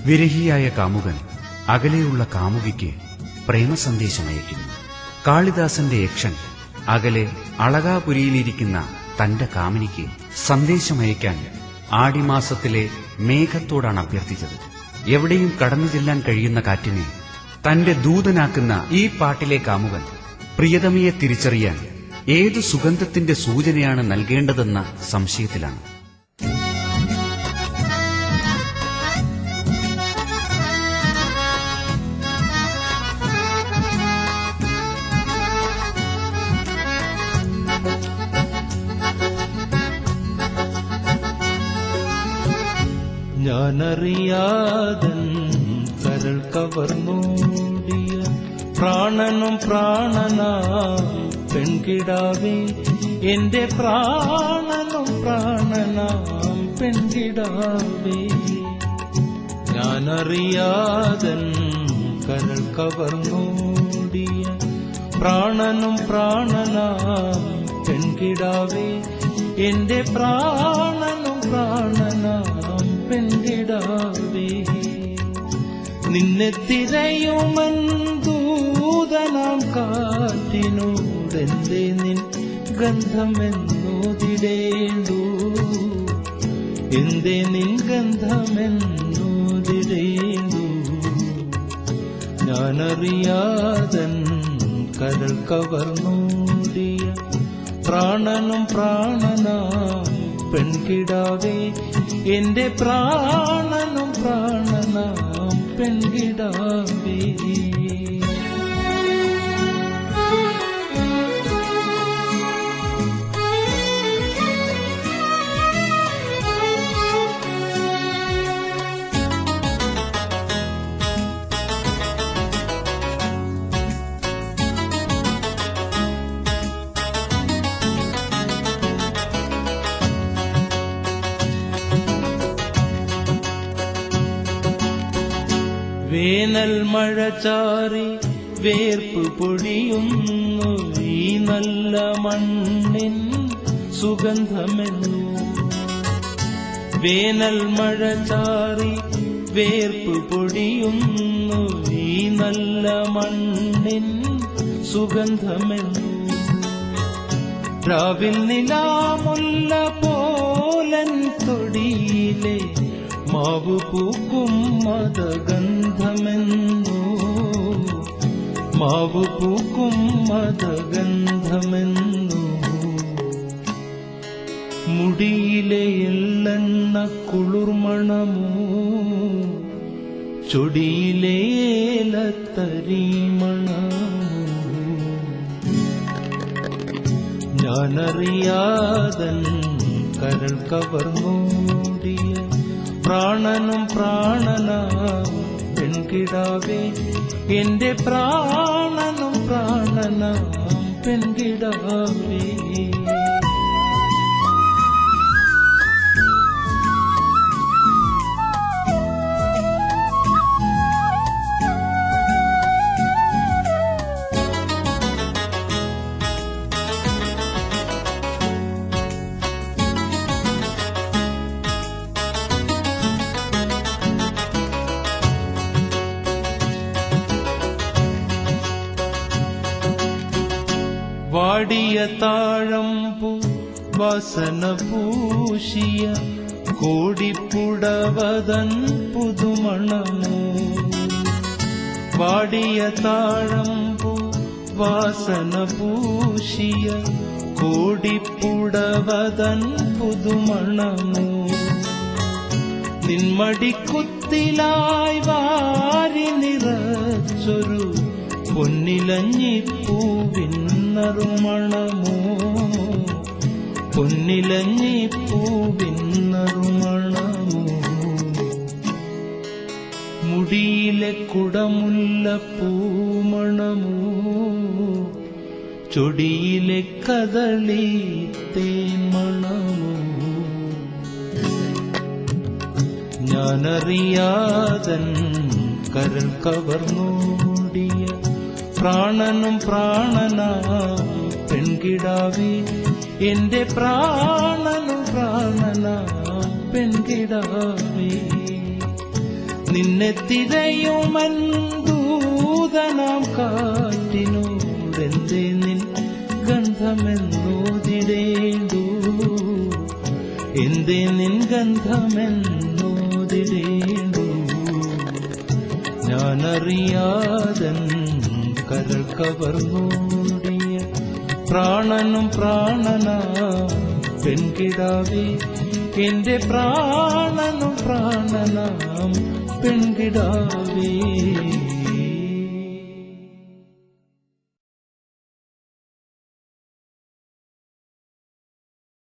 വിരഹിയായ കാമുകൻ അകലെയുള്ള കാമുകിക്ക് പ്രേമസന്ദേശമയക്കുന്നു. കാളിദാസന്റെ യക്ഷൻ അകലെ അളകാപുരിയിലിരിക്കുന്ന തന്റെ കാമിനിക്ക് സന്ദേശമയക്കാൻ ആടിമാസത്തിലെ മേഘത്തോടാണ് അഭ്യർത്ഥിച്ചത്. എവിടെയും കടന്നു ചെല്ലാൻ കഴിയുന്ന കാറ്റിനെ തന്റെ ദൂതനാക്കുന്ന ഈ പാട്ടിലെ കാമുകൻ പ്രിയതമയെ തിരിച്ചറിയാൻ ഏതു സുഗന്ധത്തിന്റെ സൂചനയാണ് നൽകേണ്ടതെന്ന സംശയത്തിലാണ്. ഞാനറിയാതൻ കരൾ കവർന്നോടിയ പ്രാണനും പ്രാണനാം പെൺകിടാവേ, എന്റെ പ്രാണനും പ്രാണനാം പെൺകിടാവേ. ഞാനറിയാതൻ കരൾ കവർന്നോടിയ പ്രാണനും പ്രാണനാം പെൺകിടാവേ, എന്റെ പ്രാണനും പ്രാണനാം പെൺകിടാവേ. നിന്നെ തിരയുമൻ ദൂതനാം കാറ്റിനോടെന്തേ നിൻ ഗന്ധമെന്നോതിടേണ്ടു, എന്തേ നിൻ ഗന്ധമെന്നോതിടേണ്ടു. ഞാനറിയാതൻ കരൾ കവർന്നോടിയ പ്രാണനും പ്രാണനാം പെൺകിടാവേ, എന്റെ പ്രാണനും പ്രാണനാം പെൺകിടാവേ. വേനൽ മഴ ചാറി വേർപ്പ് പൊഴിയുന്നു ഈ നല്ല മണ്ണിൻ സുഗന്ധമെന്നു. വേനൽ മഴ ചാറി വേർപ്പ് പൊഴിയുന്നു ഈ നല്ല മണ്ണിൻ സുഗന്ധമെന്നു. രാവിൽ നിലാമുല്ല പോലൻ തൊടിയിലെ മാവു പൂക്കും മദഗന്ധമെന്നു, മാവു പൂക്കും മദഗന്ധമെന്നു. മുടിയിലെ എള്ളെണ്ണ കുളിർമണമോ, ചൊടിയിലെ ഏലത്തരി മണമോ. ഞാനറിയാതൻ കരൾ കവർന്നോടിയ പ്രാണനും പ്രാണനാം പെൺകിടാവേ, എന്റെ പ്രാണനും പ്രാണനാം പെൺകിടാവേ. വാടിയ താഴമ്പു വാസന പൂശിയ കോടിപ്പുടവതൻ പുതുമണമോ. വാടിയ താഴമ്പു വാസന പൂശിയ കോടിപ്പുടവതൻ പുതുമണമോ. നിന്മടിക്കുത്തിലായി വാരി നിറച്ചൊരു പൊന്നിലഞ്ഞിപ്പൂവിന്നറുമണമോ, പൊന്നിലഞ്ഞിപ്പൂവിന്നറുമണമോ. മുടിയിലെ കുടമുല്ല പൂമണമോ, ചൊടിയിലെ കദളി തേന്മണമോ. ഞാനറിയാതൻ കരൾ കവർന്നോടിയ പ്രാണനും പ്രാണനാം പെൺകിടാവേ, എന്റെ പ്രാണനും പ്രാണനാം പെൺകിടാവേ. നിന്നെ തിരയുമൻ ദൂതനാം കാറ്റിനോടെന്തേ നിൻ ഗന്ധമെന്നോതിടേണ്ടു, എന്തേ നിൻ ഗന്ധമെന്നോതിടേണ്ടു. ഞാനറിയാതൻ കരൾ കവർന്നോടിയ പ്രാണനും പ്രാണനാം പെൺകിടാവേ, എന്റെ പ്രാണനും പ്രാണനാം പെൺകിടാവേ.